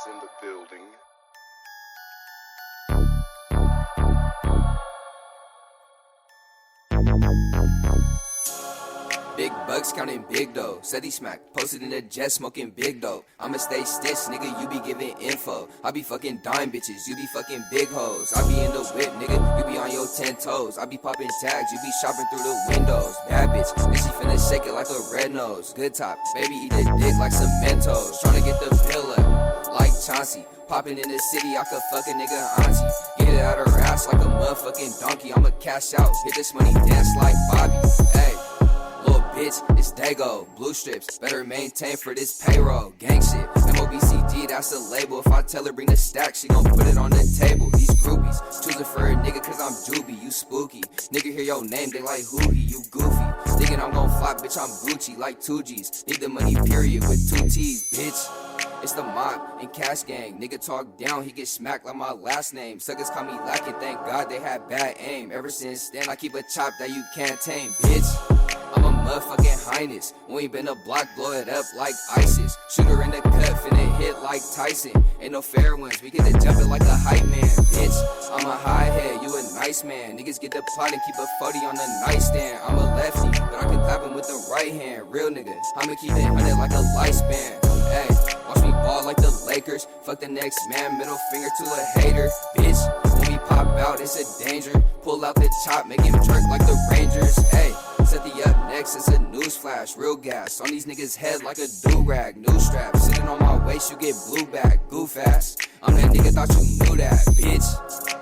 is in the building. Big bucks counting big dough. Said he smacked, posted in the jet smoking big dough. I'ma stay stitched, nigga, you be giving info. I be fucking dime bitches, you be fucking big hoes. I be in the whip, nigga, you be on your 10 toes. I be popping tags, you be shopping through the windows. Bad bitch, and she finna shake it like a red nose. Good top, baby eat a dick like some Mentos. Tryna get the bill up, like Chauncey. Popping in the city, I could fuck a nigga auntie. Get it out her ass like a motherfucking donkey. I'ma cash out, hit this money dance like Bobby. Hey. Bitch, it's Dago, blue strips, better maintain for this payroll. Gang shit, MOBCG, that's a label. If I tell her bring the stack, she gon' put it on the table. These groupies, choosing for a nigga cause I'm Doobie, you spooky. Nigga hear your name, they like Hoogie, you goofy. Thinking I'm gon' fly, bitch, I'm Gucci, like 2Gs. Need the money, period, with 2 T's, bitch. It's the mob and cash gang. Nigga talk down, he get smacked like my last name. Suckers call me lacking, thank God they had bad aim. Ever since then, I keep a chop that you can't tame, bitch. I'm a motherfucking highness. We ain't been a block, blow it up like ISIS. Shooter in the cut, finna hit like Tyson. Ain't no fair ones, we get to jumping like a hype man, bitch. I'm a high head, you a nice man. Niggas get the pot and keep a 40 on the nightstand. I'm a lefty, but I can clap him with the right hand. Real nigga, I'ma keep it 100 like a lifespan. Hey, watch me ball like the Lakers. Fuck the next man, middle finger to a hater, bitch. When we pop out, it's a danger. Pull out the chop, make him jerk like the Rangers. Hey, set the up next, it's a news flash. Real gas, on these niggas' head like a do-rag. New strap, sitting on my waist, you get blue back. Goof ass, I'm that nigga, thought you knew that, bitch.